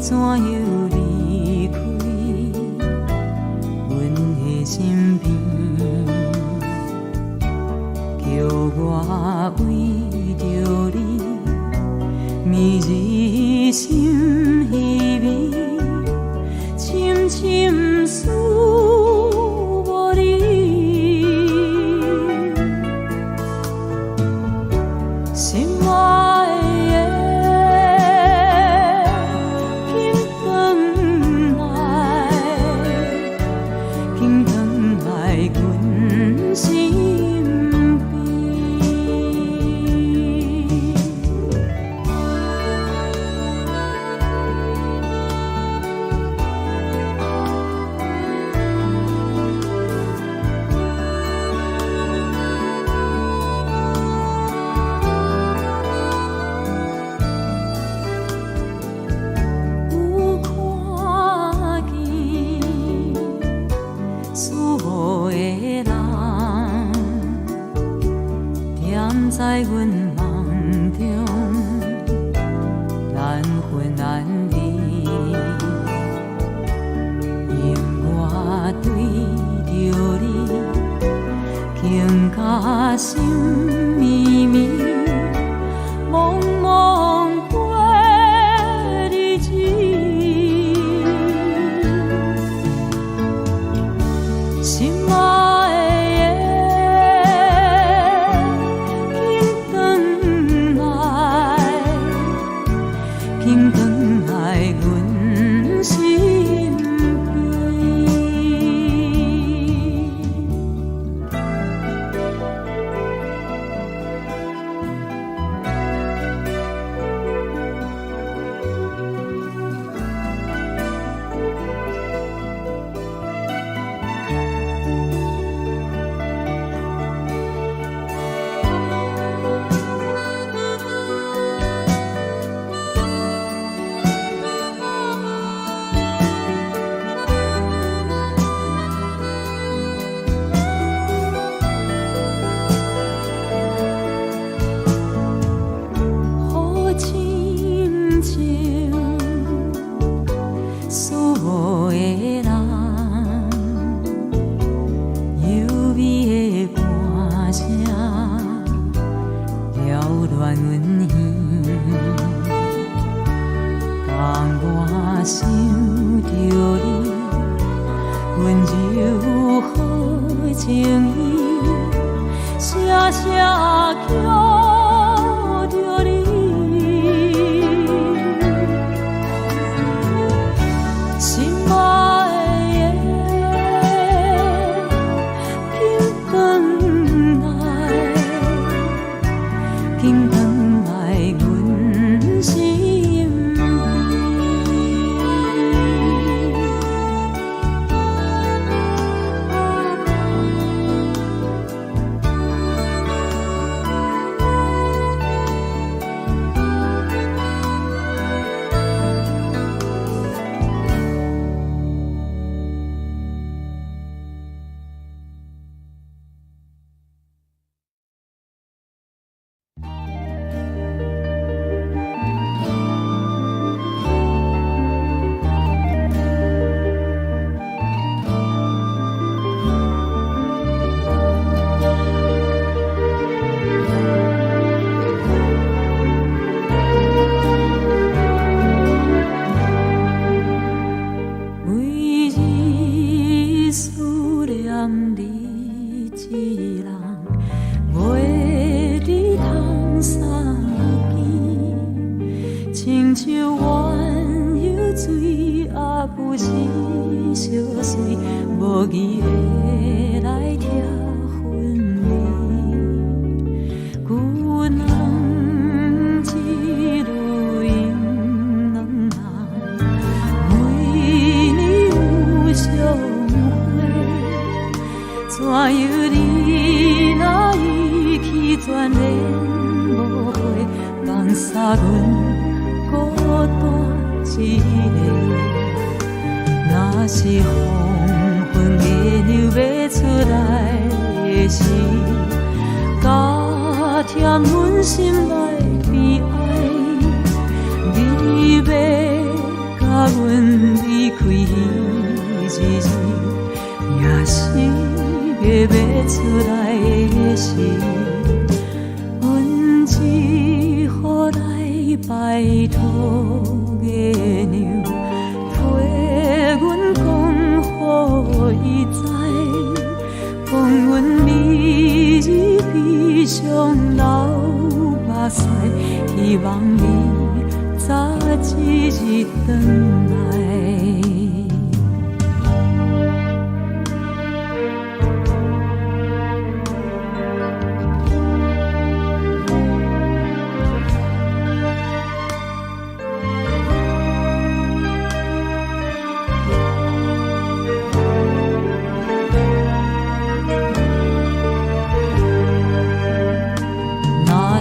怎又离开阮的身边？叫我为着你，绵日心稀微，深深思无离。心爱的，紧转来，紧转来阮身边。在阮梦中，难分难离，因我对着你，情甲心绵绵，茫茫过日子。心爱紧转来阮身边。想着你，温柔好情意，声声叫着你。心爱的，紧转来，紧转来阮身。亲像弯游水，啊不是小水，无义的来拆分离。旧人一路引两人，每年有相会，怎样你若已去全然无悔，放下阮。孤单一个，若是黄昏的牛要出来的时，加添阮心内悲哀。你要阮离开彼一日，也是个要出来的时，阮只好来拜托月娘，替阮讲予伊知，讲阮美日悲伤流目屎，希望你早一日回来。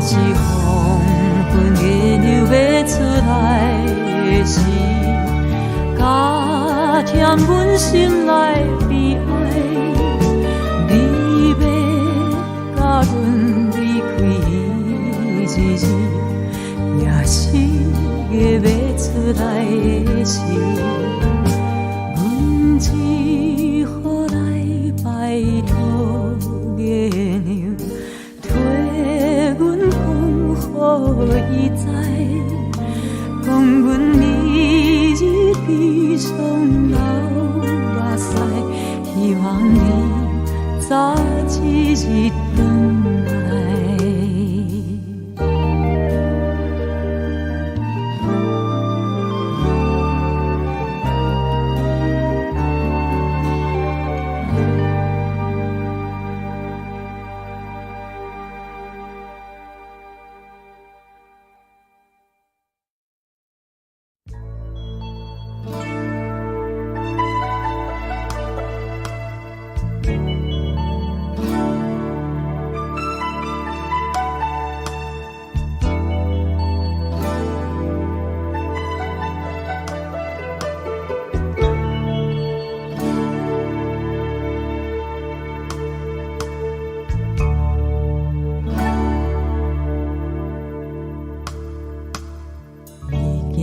是黄昏月娘要出来的时，加添阮心内悲哀。你要甲阮离开彼一日，也是个要出来的时，阮只好来拜托月娘。予伊知，讲阮日日悲伤流目屎，希望你早一日回来。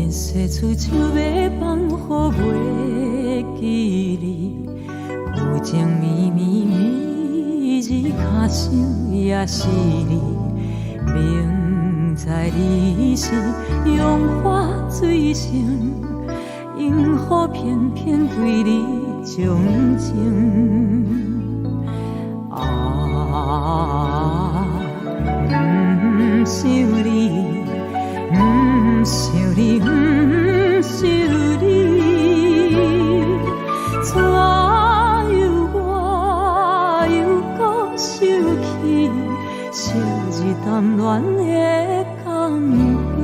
洗出手要放予袂记你，有情绵绵绵日脚想也是你，明知你是用花水性，因何偏偏对你钟情？不想你，不想你，不想你，怎样我又搁想起昔日谈恋的港边？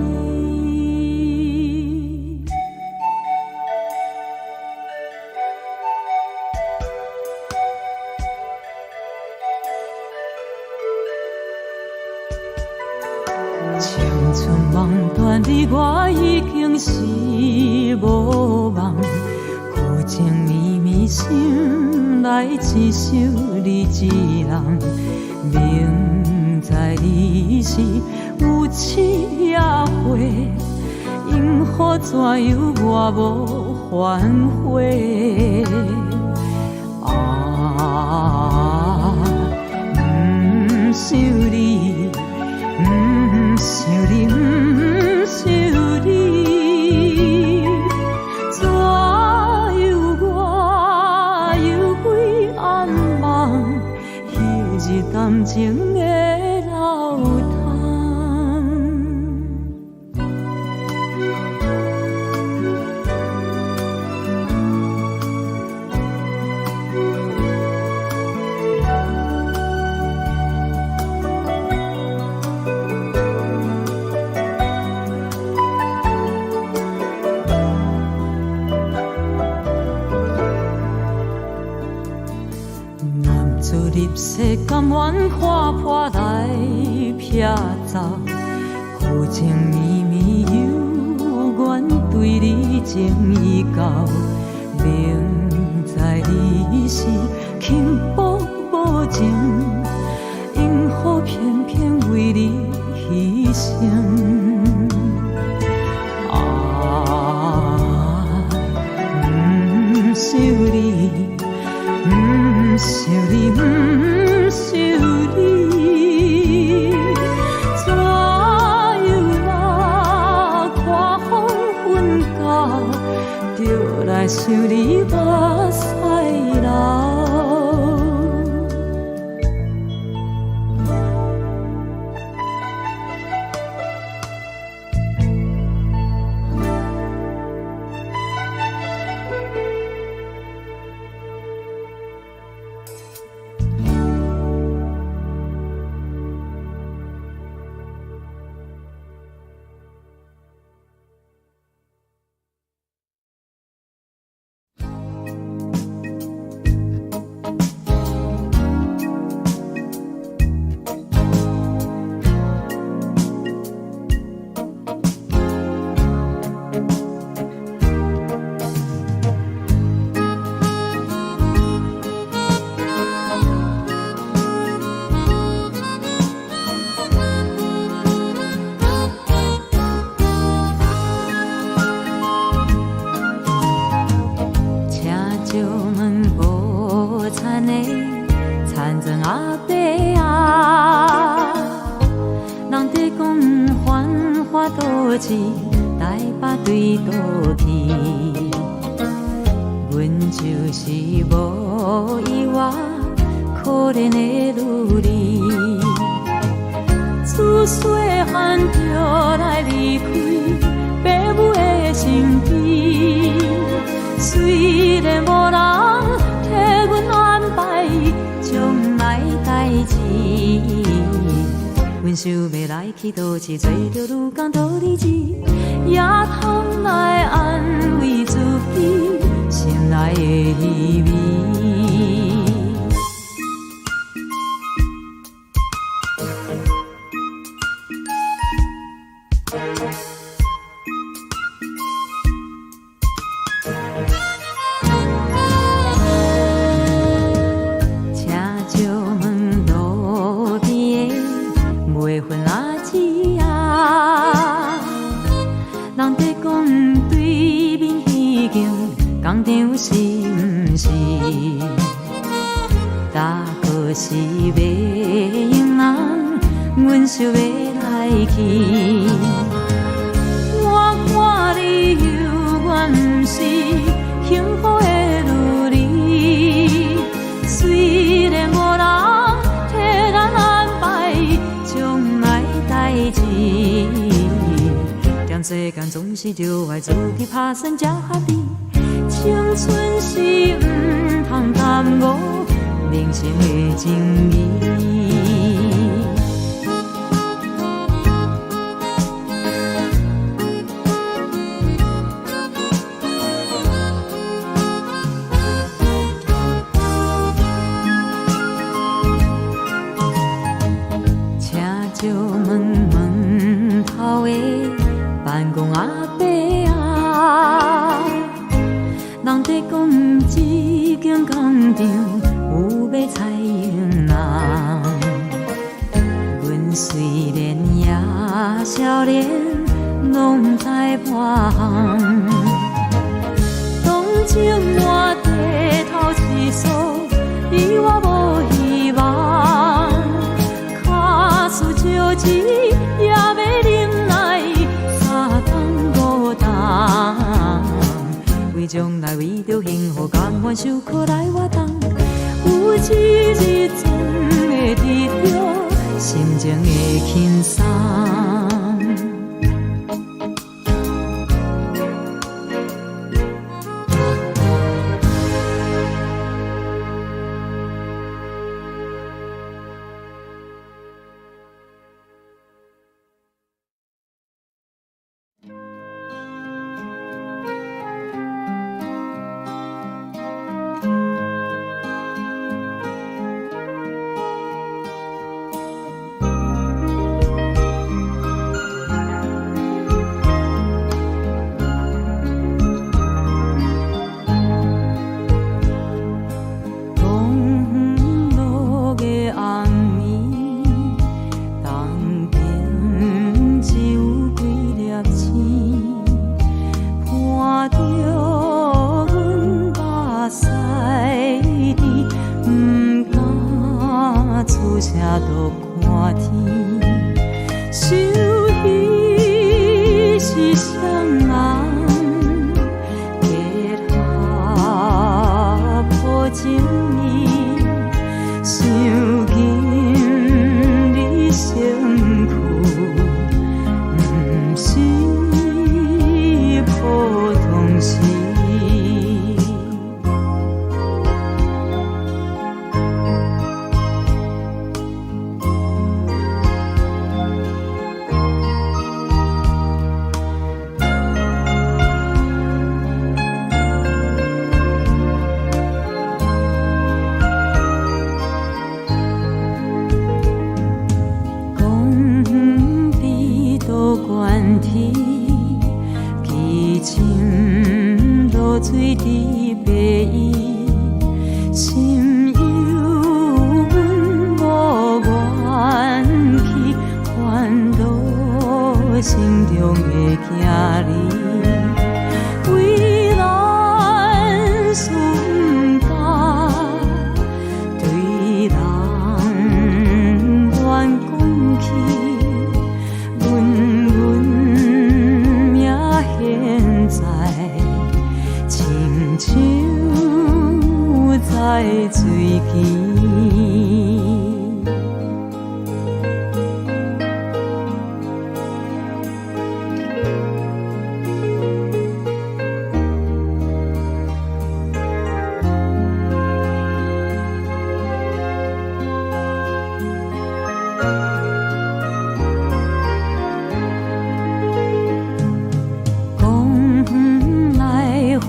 青春梦断你我已经是无望，旧情绵绵心内只想你一人，明知你是有痴也会，因何怎样我无反悔？不想你，不想你，不想你，怎样我又归暗梦，彼日谈情的老汤。入世甘愿看破来撇走，旧情绵绵犹原对你情意厚，明知你是轻薄无情，因何偏偏为你牺牲？着来想你目屎流。台北对倒去，阮就是无意外可怜的女儿。自细汉就来离开父母的身边，虽然无人替阮安排将来代志。阮想要来去倒市，做着愈工倒日子，也通来安慰自己心内的滋味。工厂是毋是？大可是袂用人，阮想要来去。我看你犹原毋是幸福的女儿，虽然无人替咱安排将来代志，踮世间总是着爱自己打算才合理。青春是毋通耽误人生的情义。请借问门头的办公阿伯啊，人在讲这间工厂有要裁员人，阮虽然也少年，拢知半项。当情满地头是数，伊我无希望，卡输招钱也要忍耐3天5冬。为将来为着幸福，甘愿受苦来活动，有一日总会得到心情的轻松。水伫白衣，心忧阮无缘去烦恼心中的囝儿，为咱输毋甘，对人乱讲起，阮命现在亲像在水边。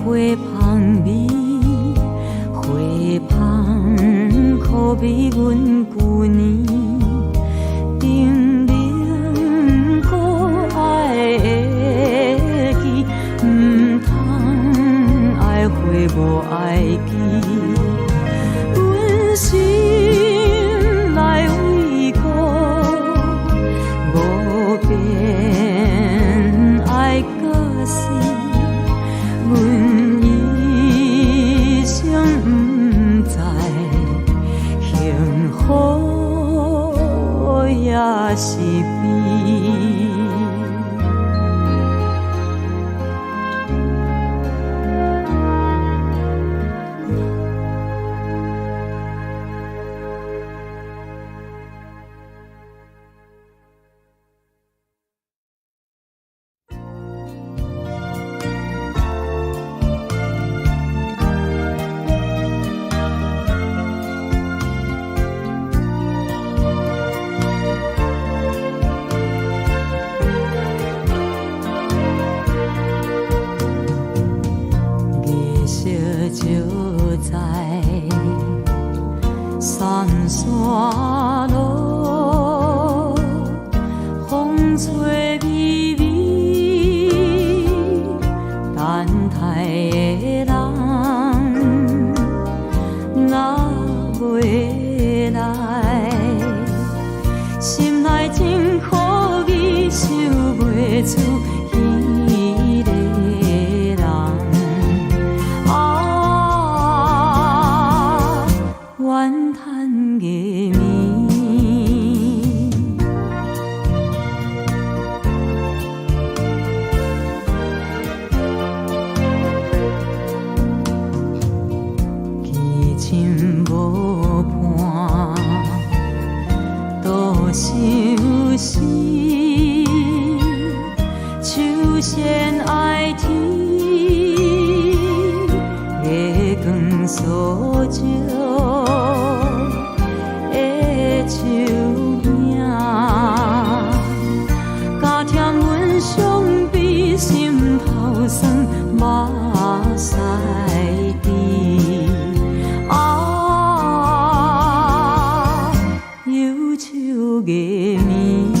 花香味，花香可比阮旧年，定能搁爱会记，毋通爱花无爱记，阮心内畏苦，无变爱到死。阮一生不知幸福也是悲。就在山山路，风吹微微，等待的人若袂来，心内真可疑，想袂出。怨叹的奇情无伴，多相思，手牵爱天，月光所照。手影，加添阮伤悲，心头酸，目屎滴。忧愁的眠。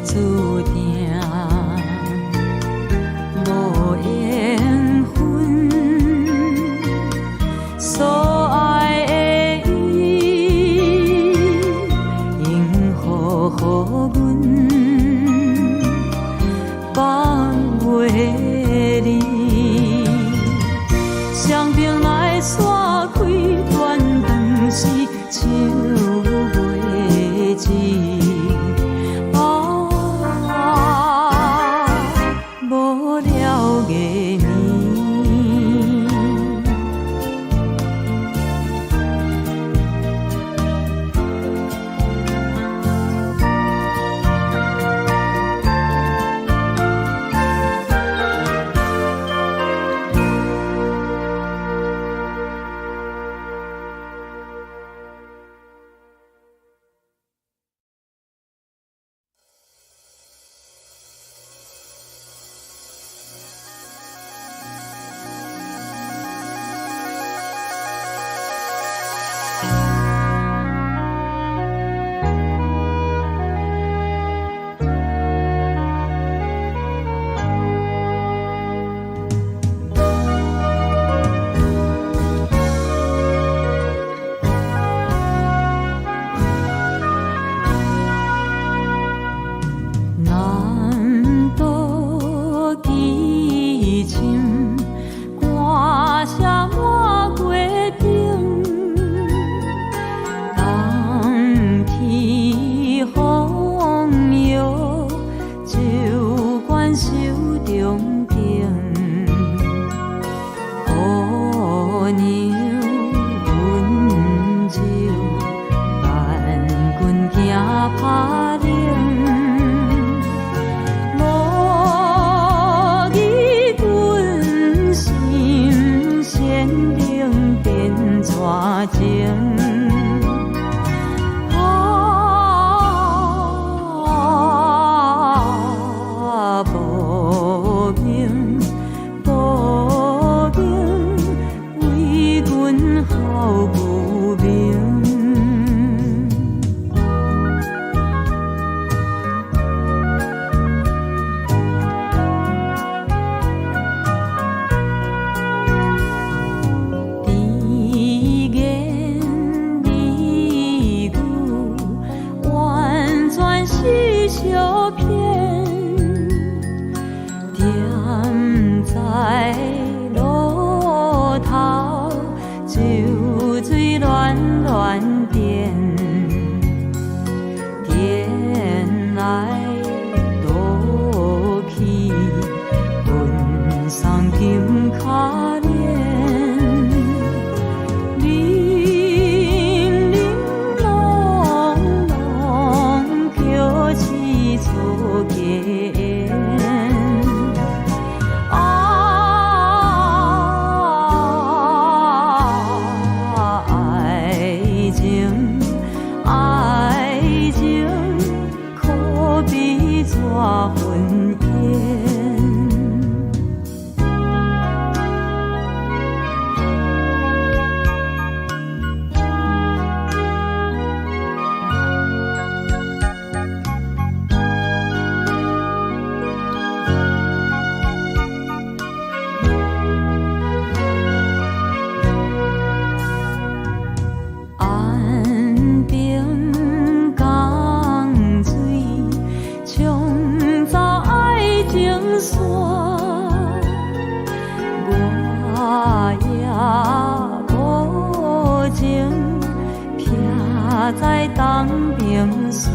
注定无缘分，所爱的伊，应予阮放袂离，双边来散开，断肠时手袂止。片，点在路头，酒水乱乱点，点来倒去，阮送金卡链。在东平线，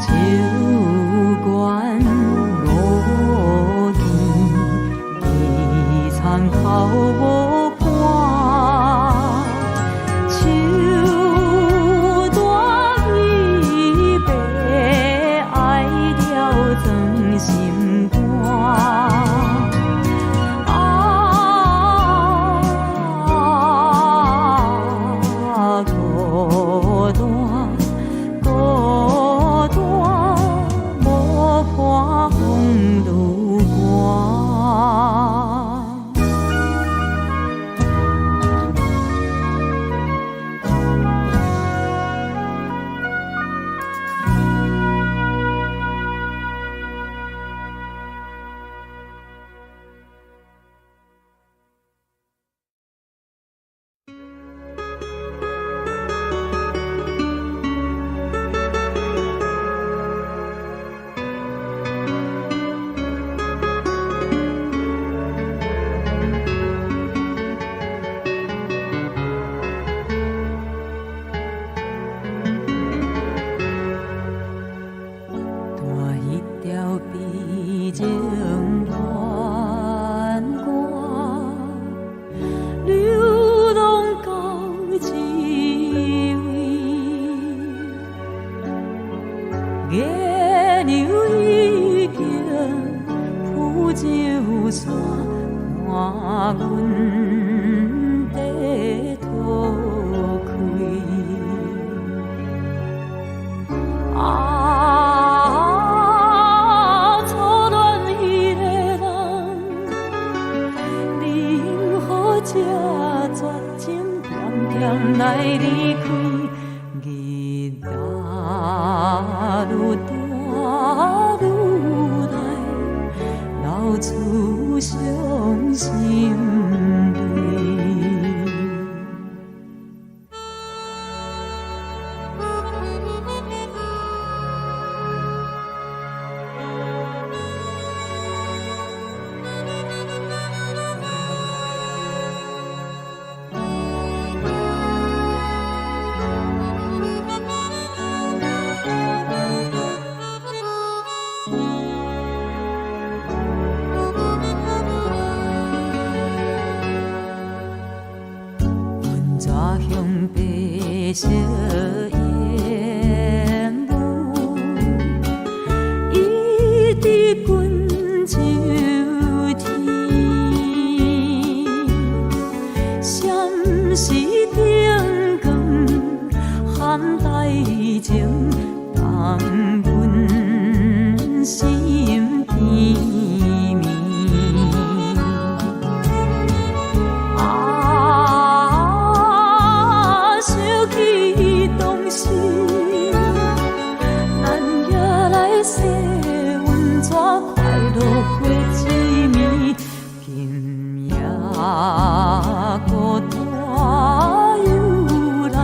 酒馆5更，二窗口无伴，秋大雨白，爱了装心肝。月牛已经浮酒山，伴阮地土开。初恋迄个人，你因何这绝情点点来离开？愈大愈来，流出伤心泪。向白色烟雾，一直滚秋天。闪时灯光含大情，放阮心甜蜜。孤单又来，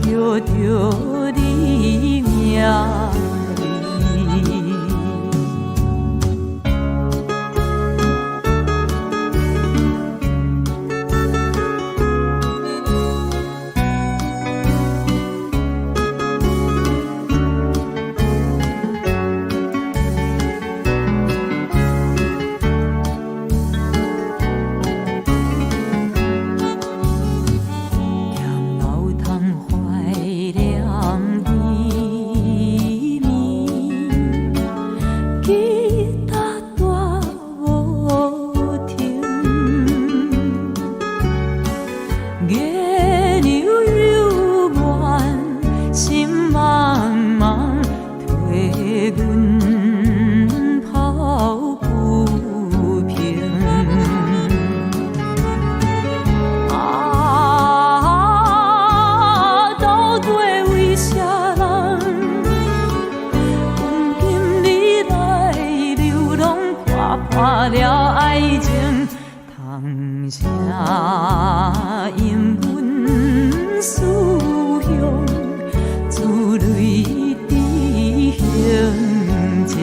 叫着你名。声引阮思乡，珠泪滴行情。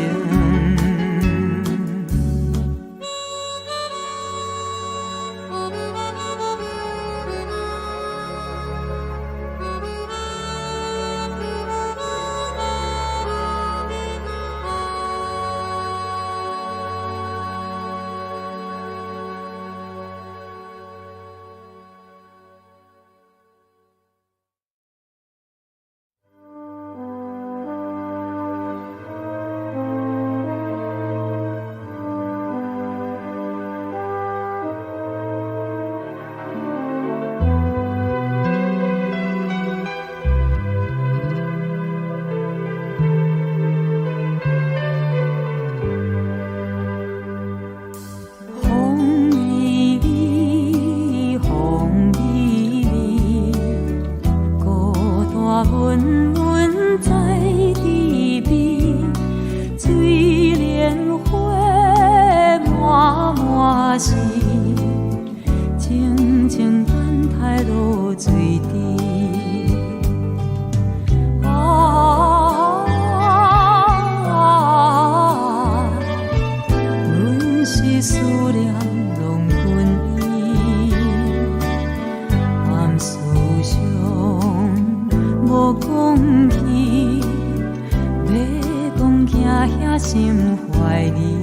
心怀你，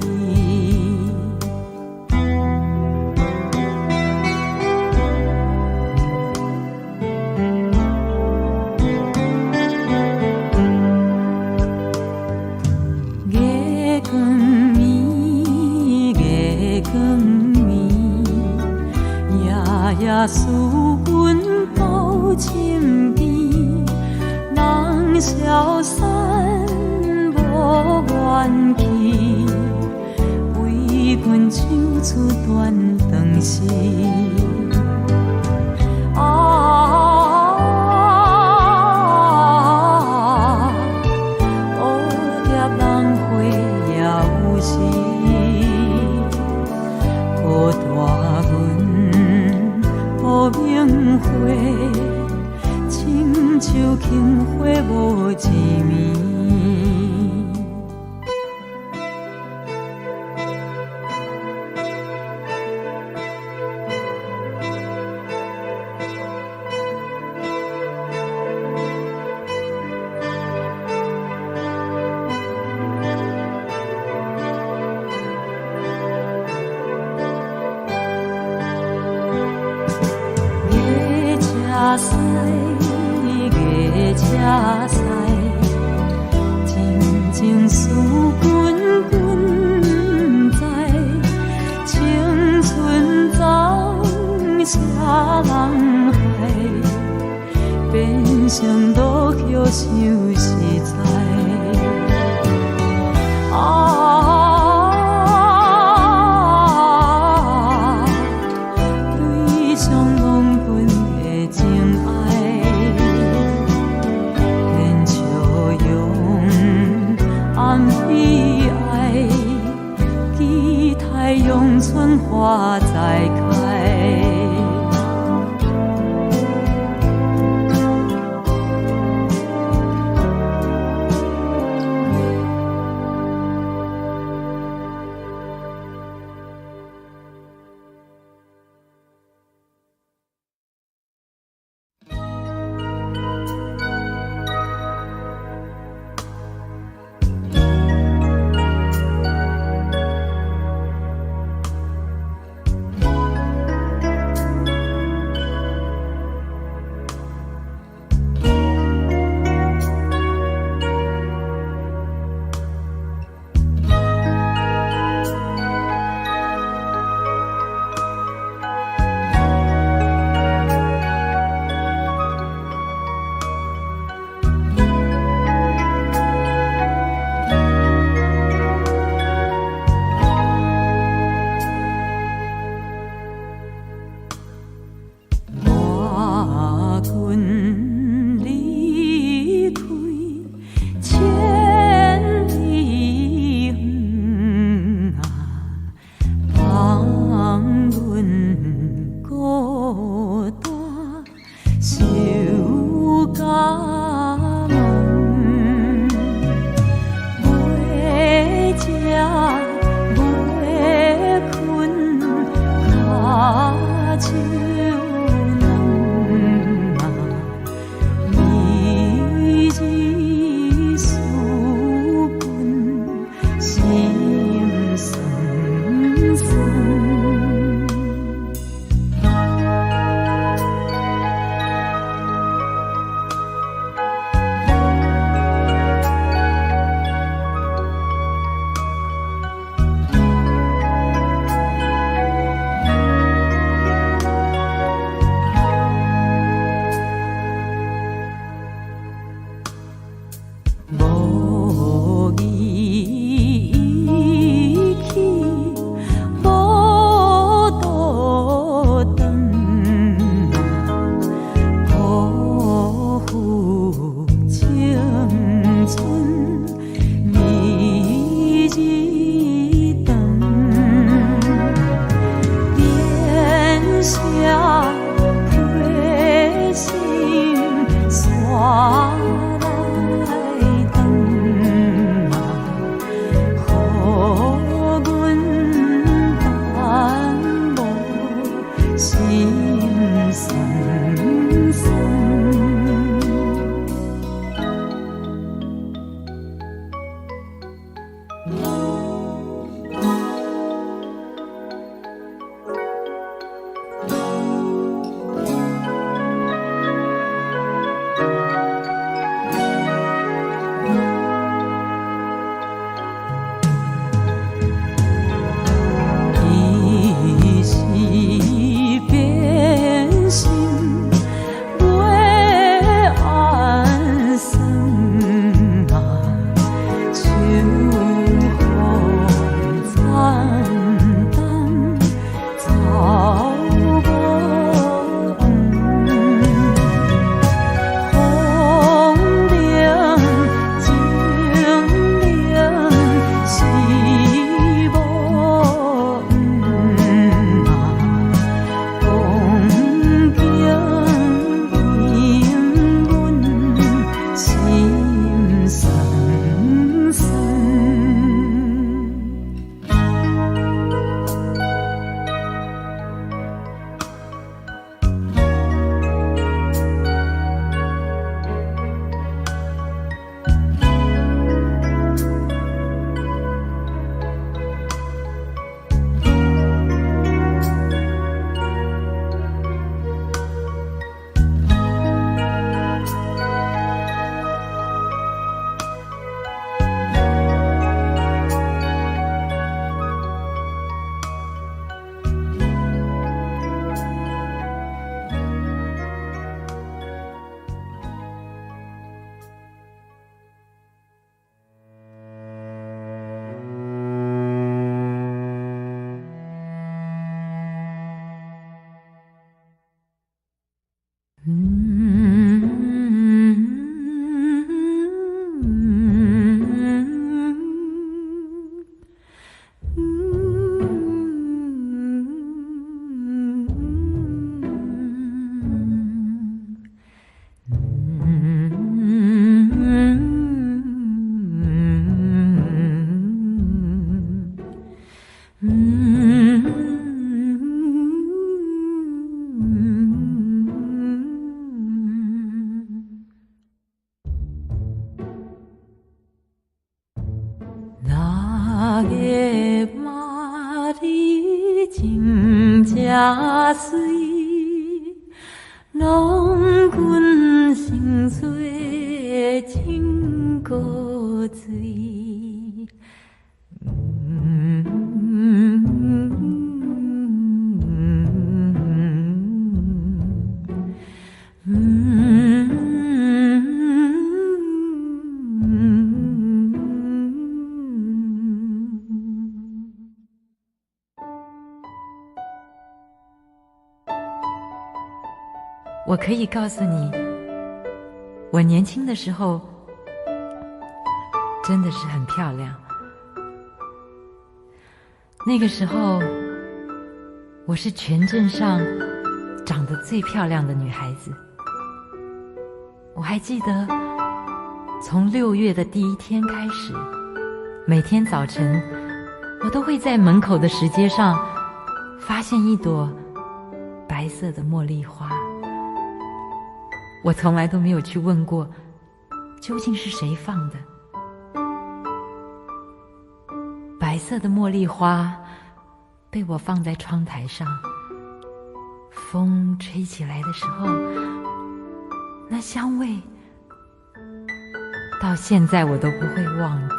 月光暝，月光暝，夜夜思阮到枕边，人消散。无怨气，为阮唱出断肠诗。蝴蝶人花也有时，孤大阮无名花，亲像轻花无一面。西月车西，静静思君君在，青春总车人海，变成落叶想实在。对上望阮的情爱。暗悲哀，期待永春花再开。个马里真正水，郎君心碎情过醉。我可以告诉你，我年轻的时候真的是很漂亮。那个时候，我是全镇上长得最漂亮的女孩子。我还记得，从6月的第1天开始，每天早晨，我都会在门口的石阶上发现一朵白色的茉莉花。我从来都没有去问过，究竟是谁放的。白色的茉莉花被我放在窗台上，风吹起来的时候，那香味到现在我都不会忘掉。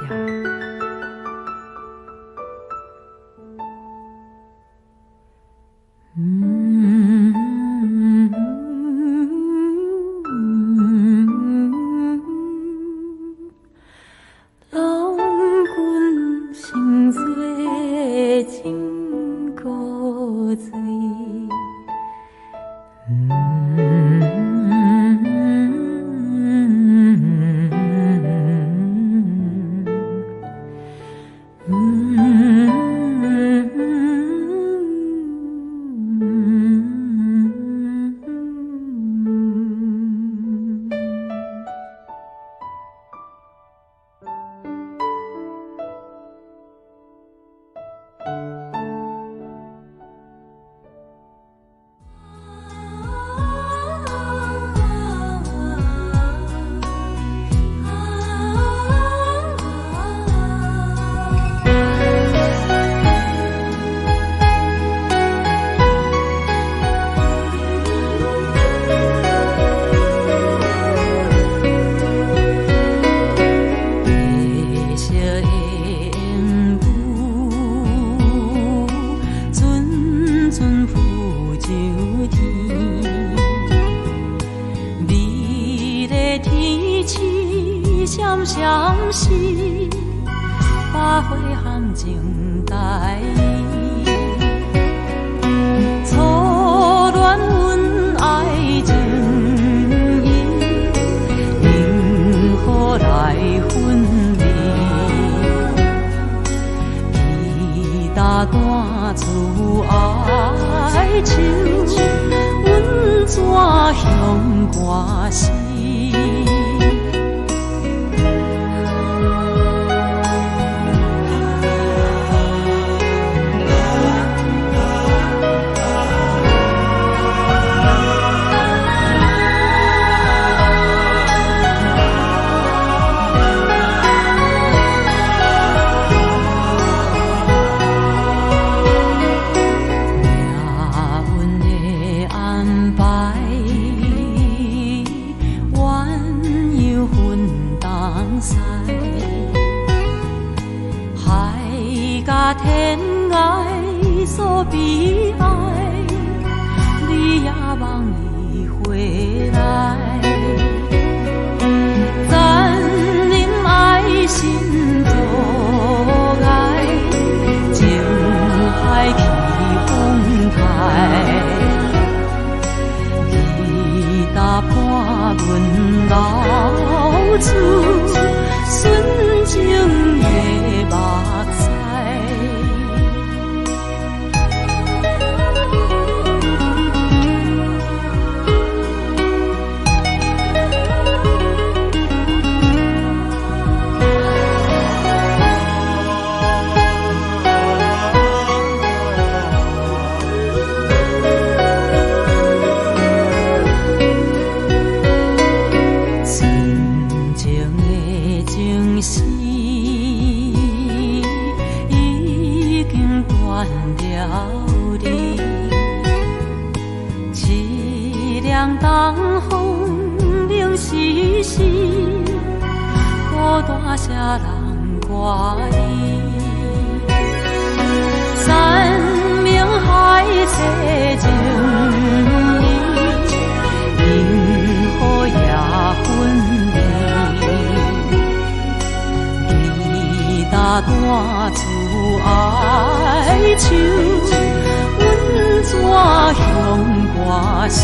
你。凄凉东风明时时，孤单谁人挂意？山明海誓情意，银河也分离。大厝哀愁，阮怎向歌诗？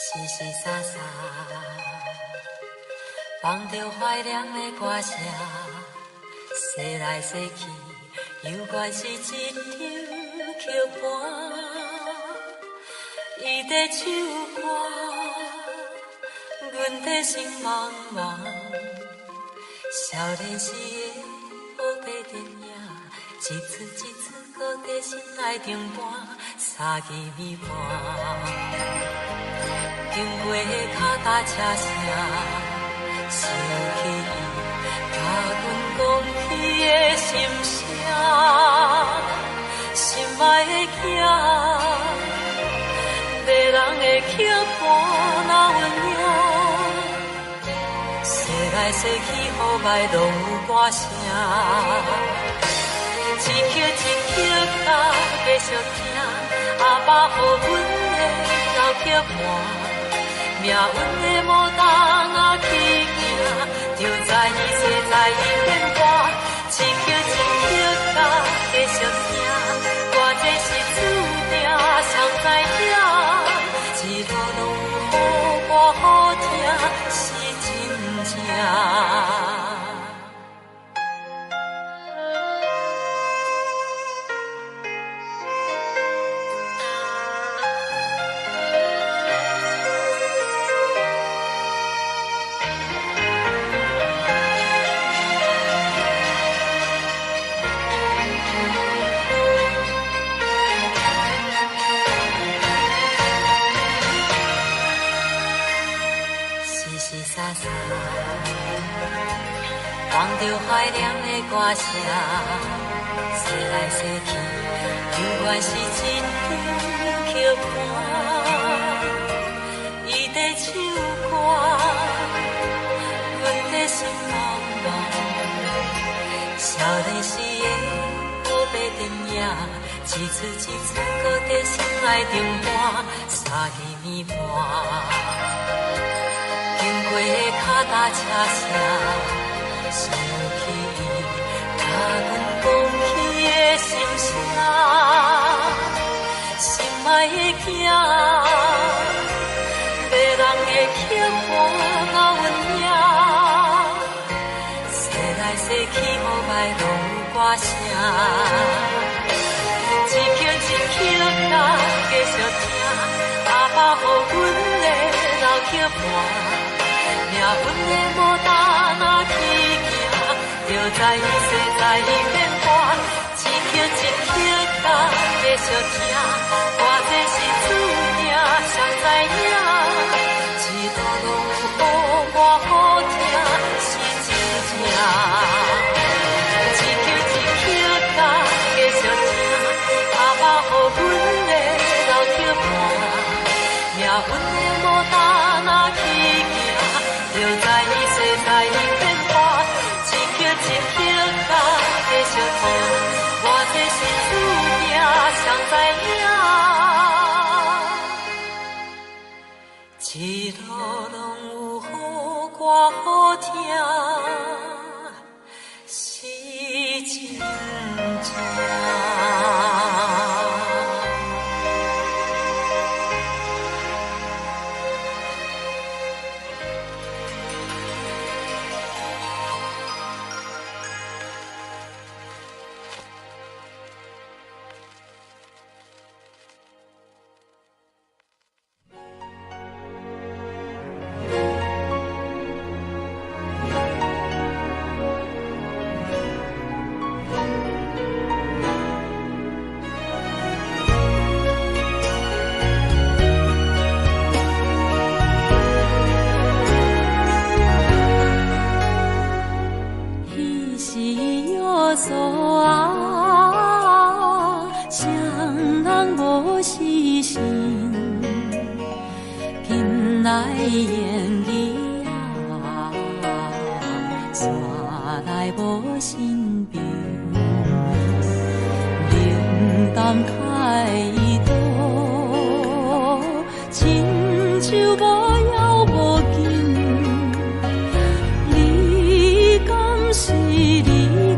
淅淅沙沙，放着怀念的歌声，洗来洗去，犹原是一张曲盘。伊在唱歌，阮在心茫茫。少年时的黑白电影，一次一次搁在心内重播，三更暝半。经过脚踏车声，想起甲阮讲起的心声，心爱的囝，迷人的曲盘那温柔，洗来洗去，雨霾拢有歌声，一曲一曲甲继续听，阿爸予阮的老曲盘。命运的无当啊去行，就在伊世在伊变化，一曲一曲甲继续听，我这是注定谁知影，一路拢有好歌好听是真正。放着怀念的歌声，洗来洗去，犹原是一张曲盘。伊在唱歌，阮在心茫茫。少年时的黑白电影，一次一次搁在心内重播，三更暝半。经过脚踏车声。想起甲阮讲起的心声，心爱的囝，迷人的曲盘那温柔，洗来洗去，雨霾拢有歌声，一曲一曲甲继续听，阿爸予阮的老曲盘。命运的无当啊去行，就在伊世在伊变化，一曲一曲甲继续听，我这是注定谁知影，一路拢有好歌好听是真正。一曲一曲甲继续听，阿爸予阮的老曲盘，命运的无当啊去行。就在伊世在伊变化，一曲一曲甲继续听，我这是注定谁知影，一路拢有好歌好听是真正。煞来无身边，冷淡开渡，亲像无要无紧。你敢是你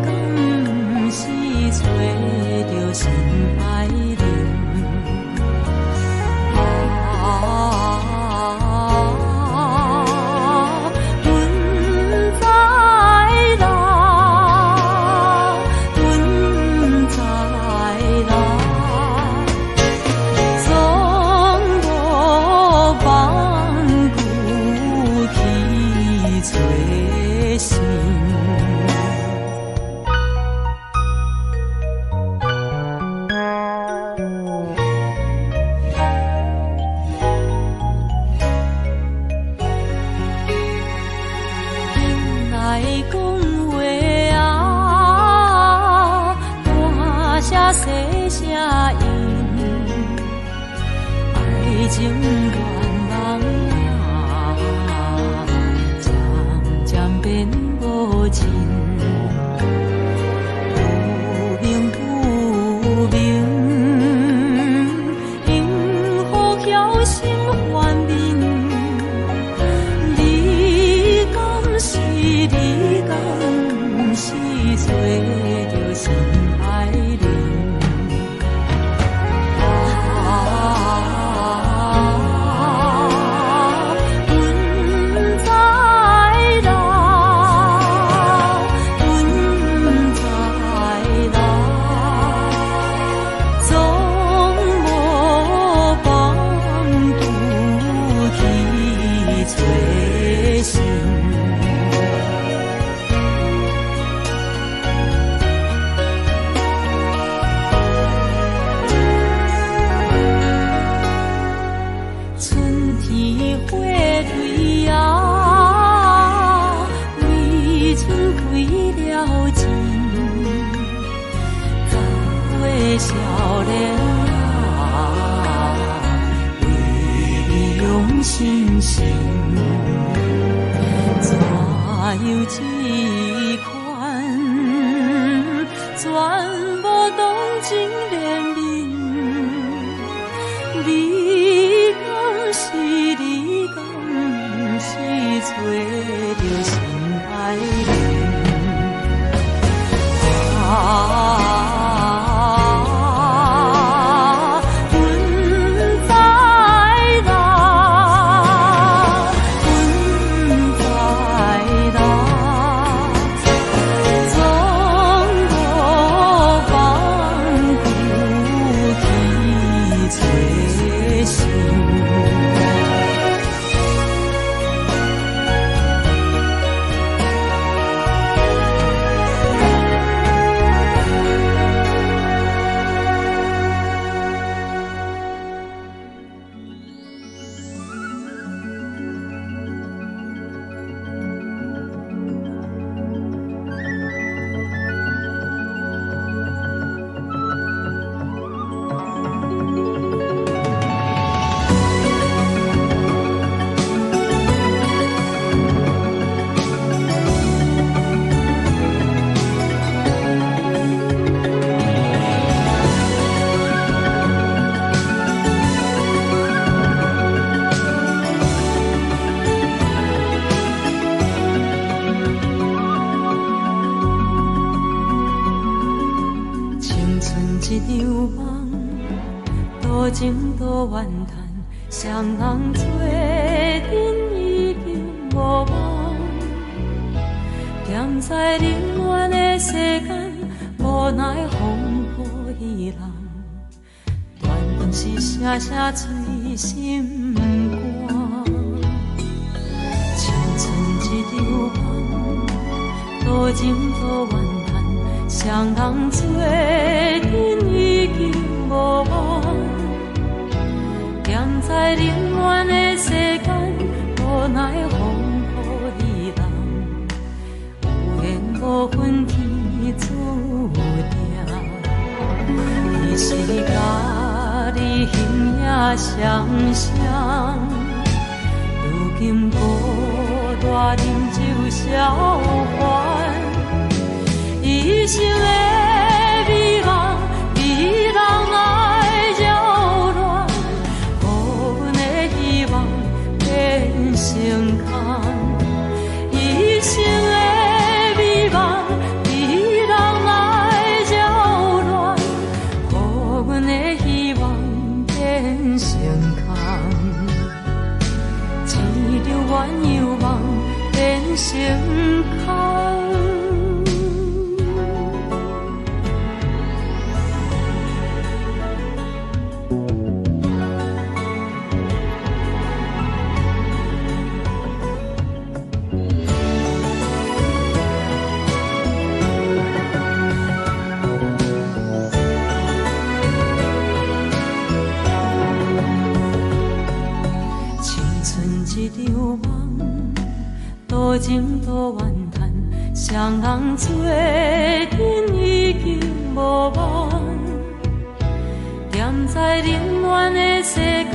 敢是找着心爱人？细声音，爱情乱梦啊，渐渐变无情，不明不明，因何晓心幻面？你敢是你敢是找着心爱人？少年啊，为你用心心，怎有这款全无动情怜悯？你敢是你敢是找着心爱人？一场梦，多情多怨叹，双人做阵已经无望。踮在冷暖的世间，无奈风波伊人，断断是声声催心肝。青春一场梦，多情多怨叹。双人做阵已经无望，踮在冷暖的世间，无奈风雨伊人，有缘无分天注定，伊是甲你形影相像，如今孤大饮酒消烦，一生的美梦，美人来扰乱，予阮的希望变成空。一生的美梦，美人来扰乱，予阮的希望变成空。一流怨犹望变成空。一场梦，多情多怨叹，双人做阵已经无望。踮在冷暖的世间，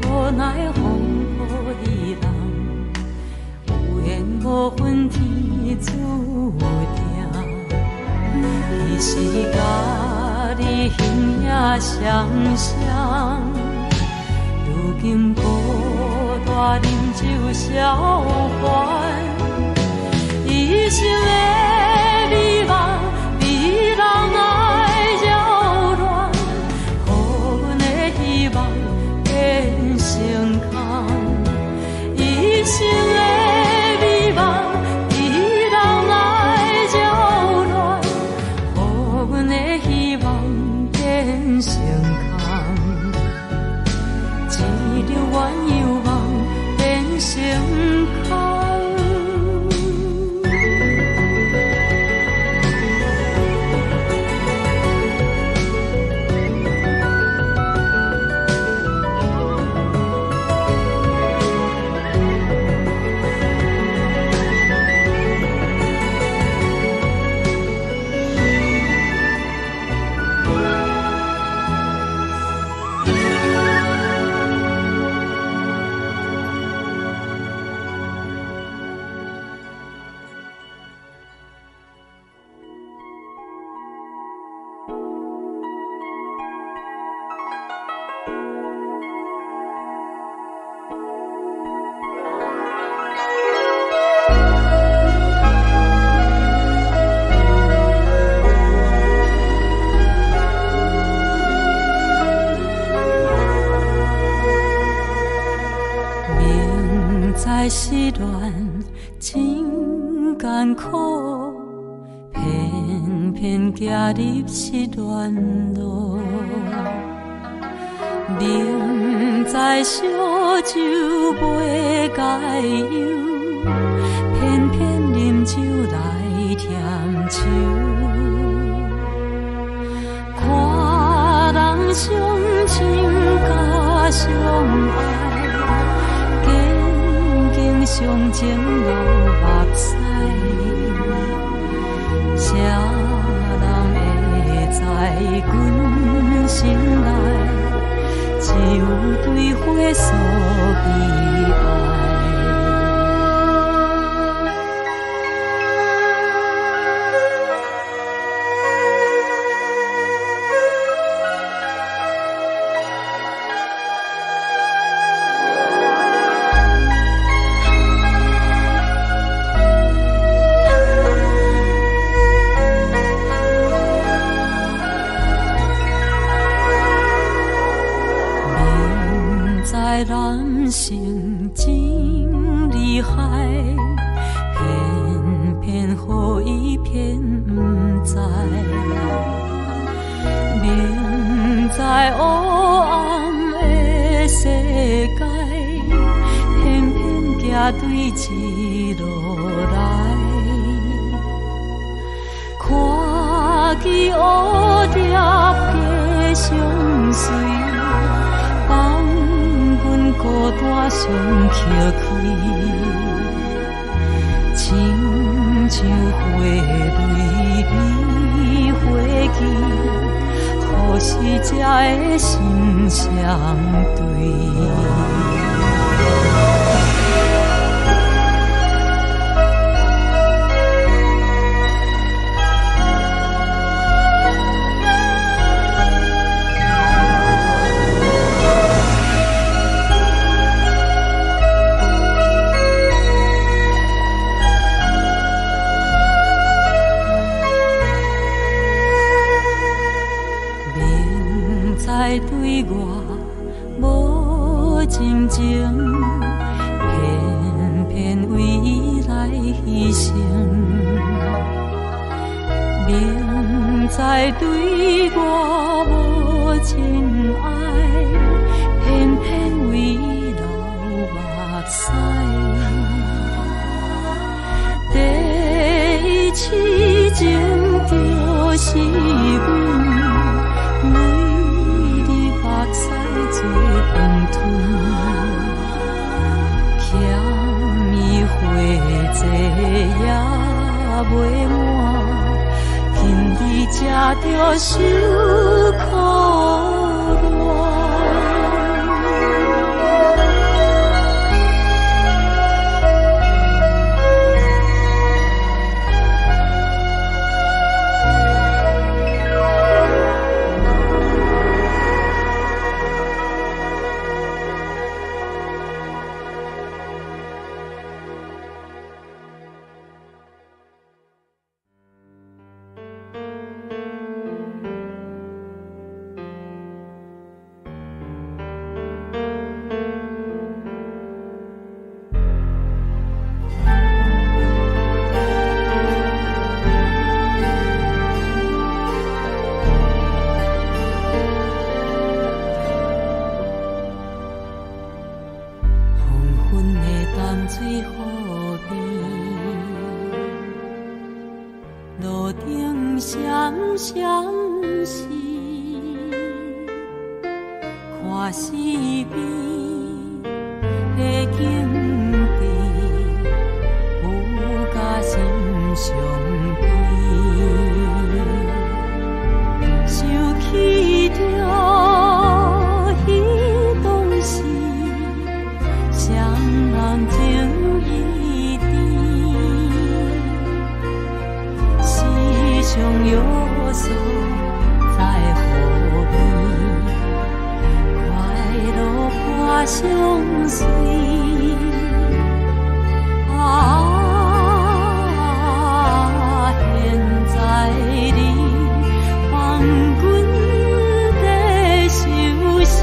无奈风雨伊人，有缘无分天注定。伊是甲你形影相像，如今孤大饮酒消烦，一生的美梦，美人来扰乱，予阮的希望变成空。一生的美梦，美人来扰乱，予阮的希望变成空。一流怨犹望变成空。在失恋真艰苦，偏偏行入失恋路。明知烧酒袂解忧，偏偏饮酒来添愁。看人相亲甲相爱，相情流目屎，谁人会知阮心内只有对花所悲哀。人生真厉害，偏偏予伊偏不知。明知黑暗的世界，偏偏行对一路来。看见乌蝶加相随，孤单上崎岖，亲像花蕊离花期，何时才会心相对？明知对我无情爱，偏偏为流目屎。第一次情就是阮为你目屎做饭吞。花济也袂满，今日才着受苦乱。看四边的景致，有甲心伤悲。想起着彼当时，双人情意甜，时常约束在河边。相随现在你望阮在受死。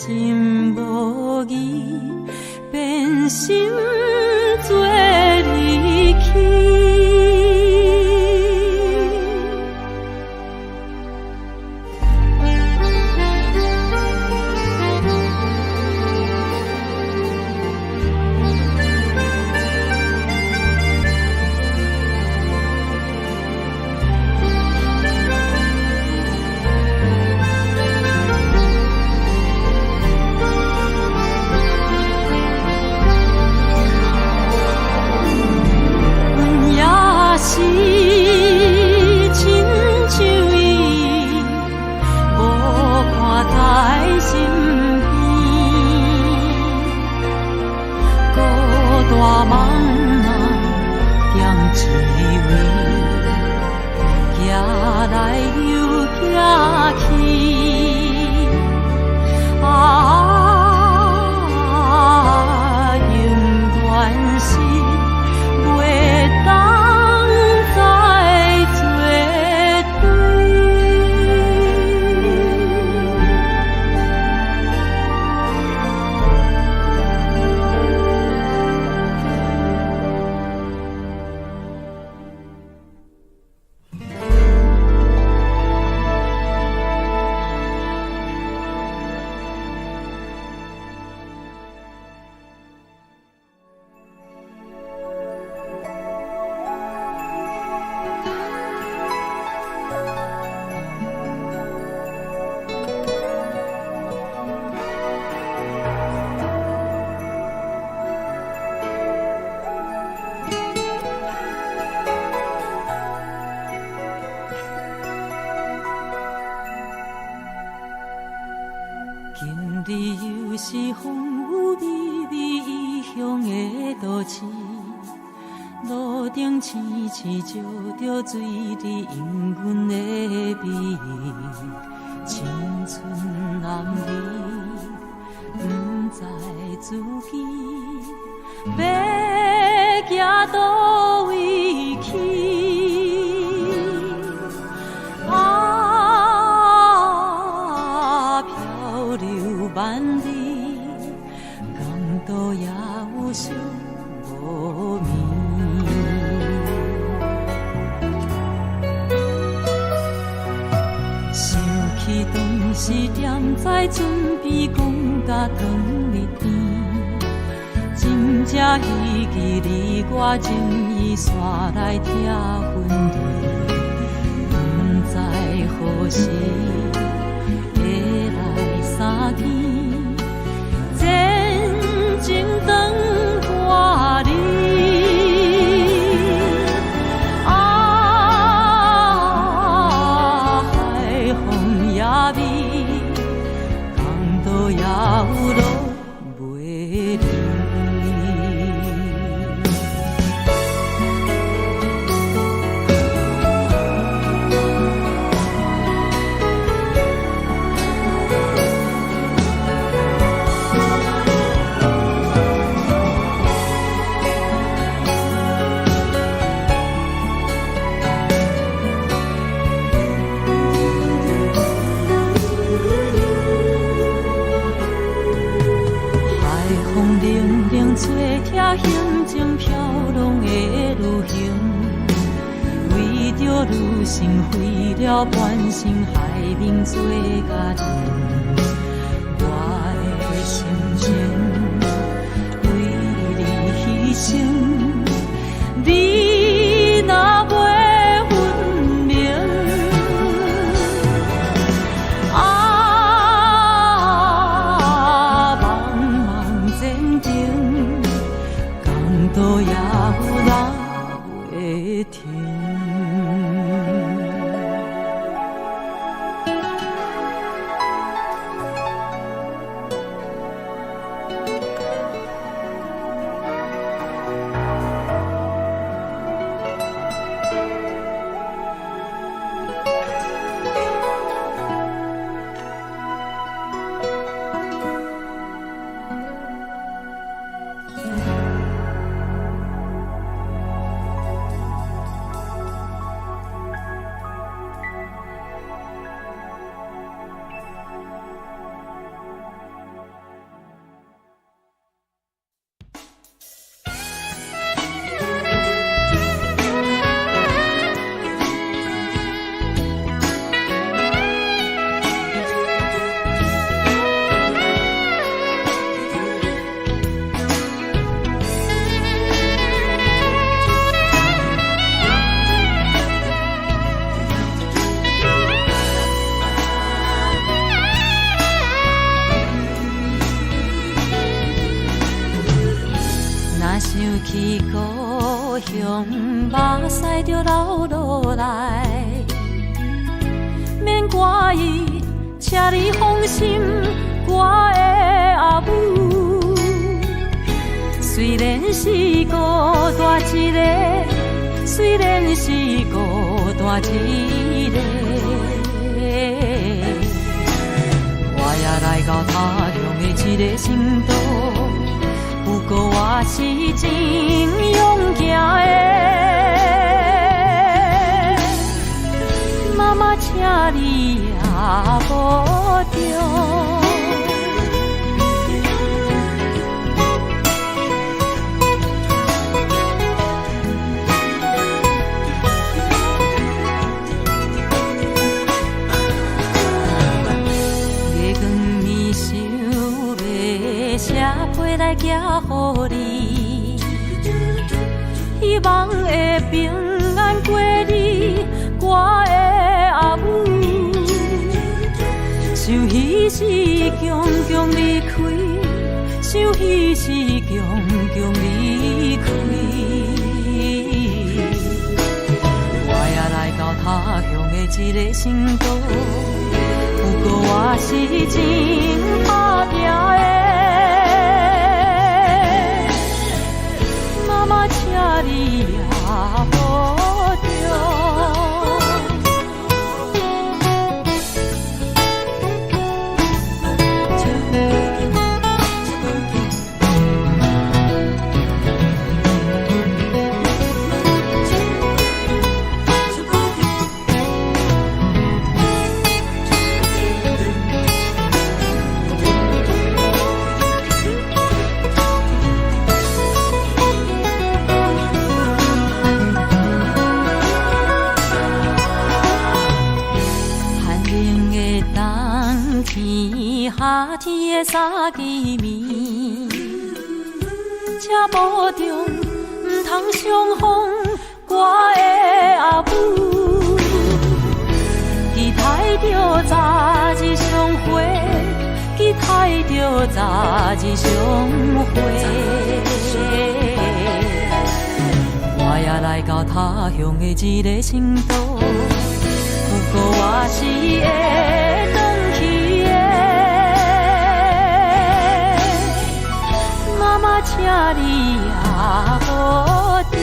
真无义，变心做离去。大梦啊，强滋味，行来又行去，永远是袂当再做对。美美异乡的都市，路顶青青照着水里引阮的美，青春男儿不知自己要行倒位去。万里港岛也有想无眠，想起当时踮在准备讲甲汤日边，真正希冀你我情意煞来听分离，不知何时会来相见。前灯挂里，海风也美，港岛也有路袂离。做徛行踪飘浪的旅行，为着女性费了半生海面做家庭，我的心情为你牺牲，你若袂分明，茫茫前程。都也有人会听。想起故乡，目屎就流落来，免怪伊，请你放心，我的阿母。虽然是孤单一个，虽然是孤单一个，我也来到他乡的一个城都。不过我是真勇行的，妈妈，请你也保重。月光暝想要写批来寄予你，希望会平安过日，我的阿母。想彼时强强离开，想彼时强强离开。我也来到他乡的一个城都，不过我是真打拼的。三更暝，请保重，唔通伤风我的阿母。期待着早日相会，期待着早日相会。我也来到他乡的一个城都，不过我是会转去的。妈妈，请你也保重。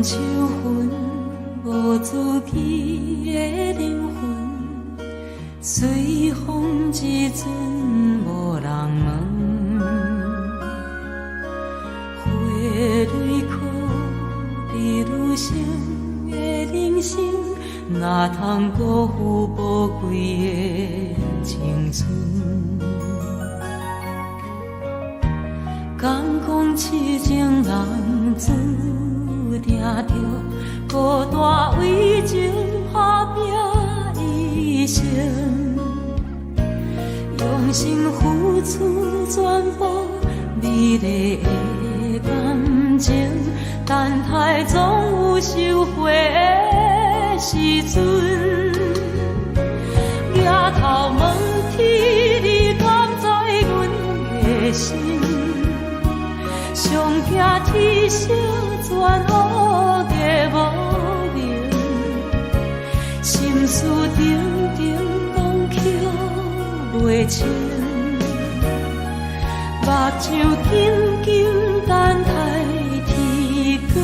秋魂无自己的灵魂，随风一阵无人问。花蕊枯，比如生的人生，哪通辜负宝贵的青春？敢讲痴情人注定着孤单为情打拼一生，用心付出全部美丽的感情，等待总有收回的时阵。抬头问天，你敢知阮的心？上惊天色全黑的无明，心事定定拢扣袂清，目睭紧紧等待天光。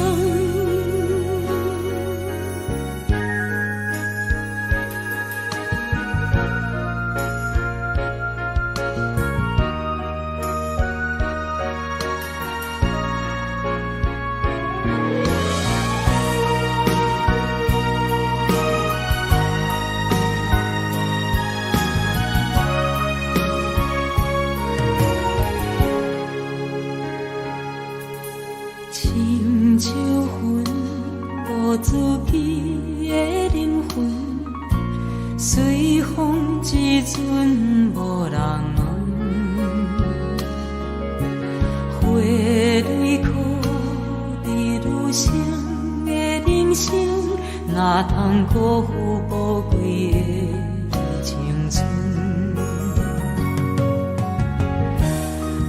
深秋魂无自己的灵魂，随风一阵无人问。花蕊枯，比如生的人生，哪通辜负宝贵的青春？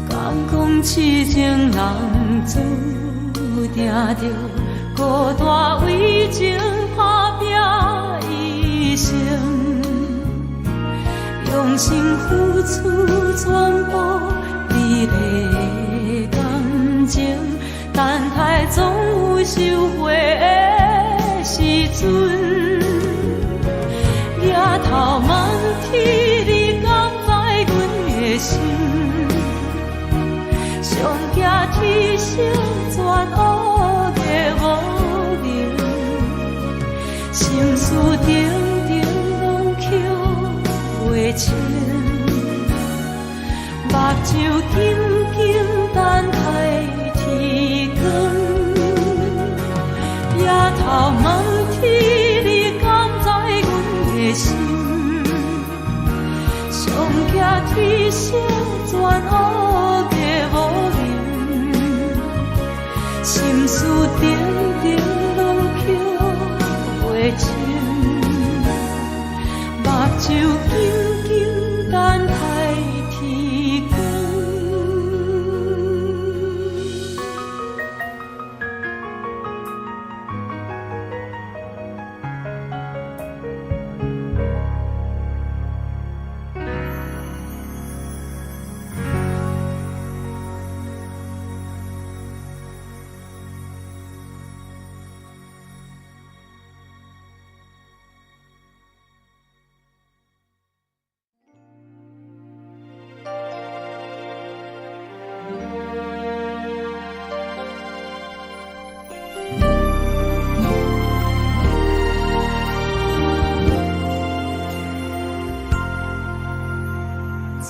敢讲痴情人注定着孤单为情打拼一生，用心付出全部美丽的感情，等待总有收回的时阵。抬头问天，你敢知阮的心？上惊天色全黑的无明，心事定定拢扣袂清，目睭紧紧等待天光。抬头问天，你敢知阮的心？上惊天色全黑的无明，心事定定拢扣袂清，目睭紧紧等待天光。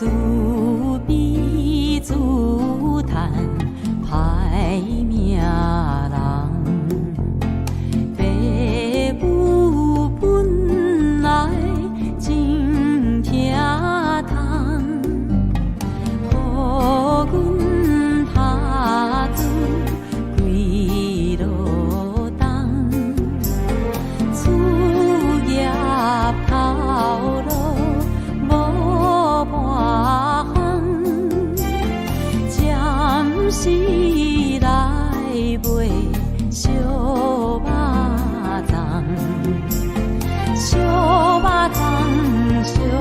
自比自叹歹命人，父母本来真疼痛，予阮下做几落冬，事业头路无半项，暂时来卖小肉粽，小肉粽，小肉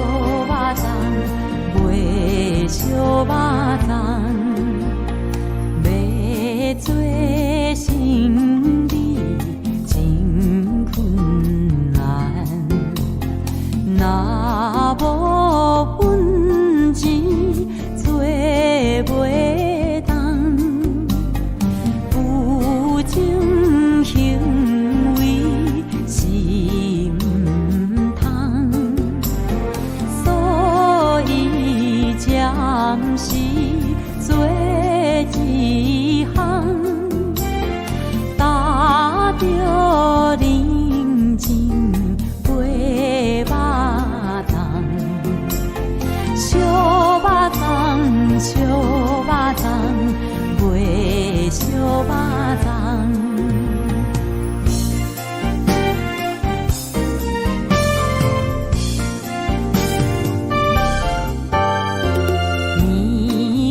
粽，卖小肉粽，要做生意真困难，若无本钱做袂动，有种行为是毋通，所以暂时做一项，打着人情卖肉粽，小肉粽，小肉粽，卖小肉粽。物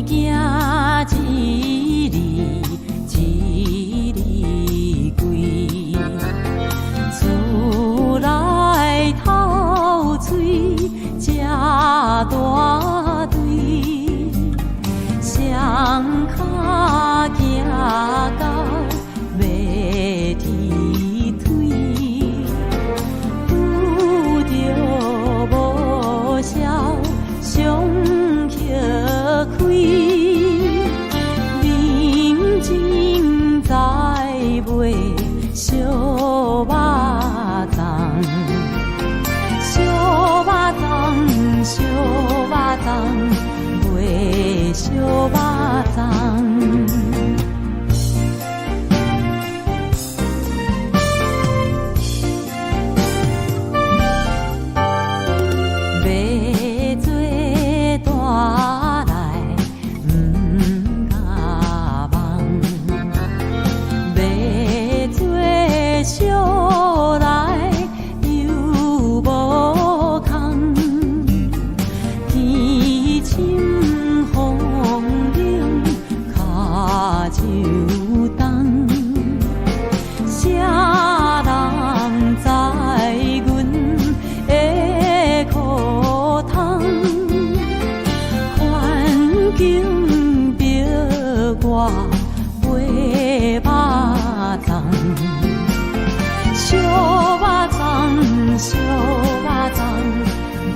件一日一日贵，厝内透水食大堆，双脚行到袂踢腿，拄着无孝上歇开，认真在卖小肉粽，小肉粽，小肉粽，卖小肉粽。要做大来毋敢梦，要做小来又无空，天深风冷脚就冻，啥人知阮的苦痛？环境逼我卖肉粽，小肉粽，小肉粽，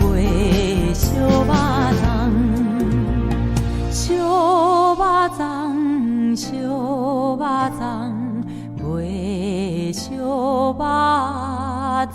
卖小肉粽，小肉粽，小肉粽，卖小肉粽。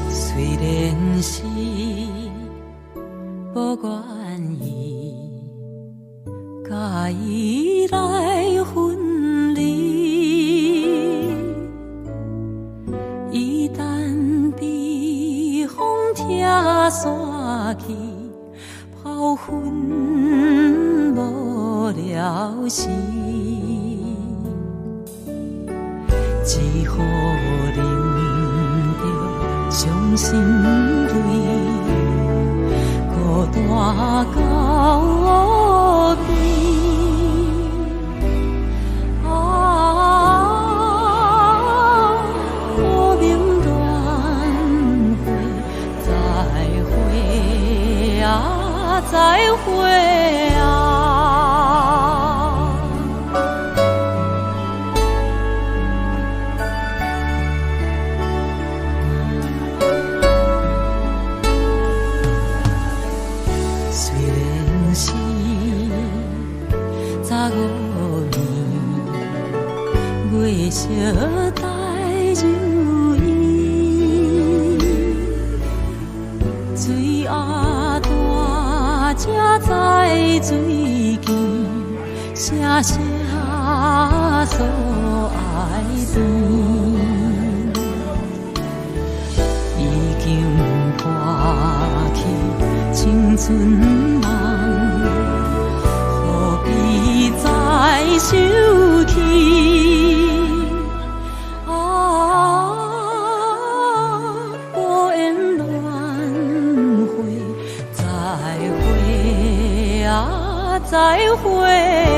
虽然是无愿意，甲伊来分离，一旦被风拆散去，炮粉无了时，只好忍着伤心泪，大到边。啊，无明恋会，再会啊，再会啊。虽然是十五年，月色带如意，水鸭大只在水间，声声诉爱甜。已经破去青春梦，何必再想起？啊，无缘轮回，再会啊，再会。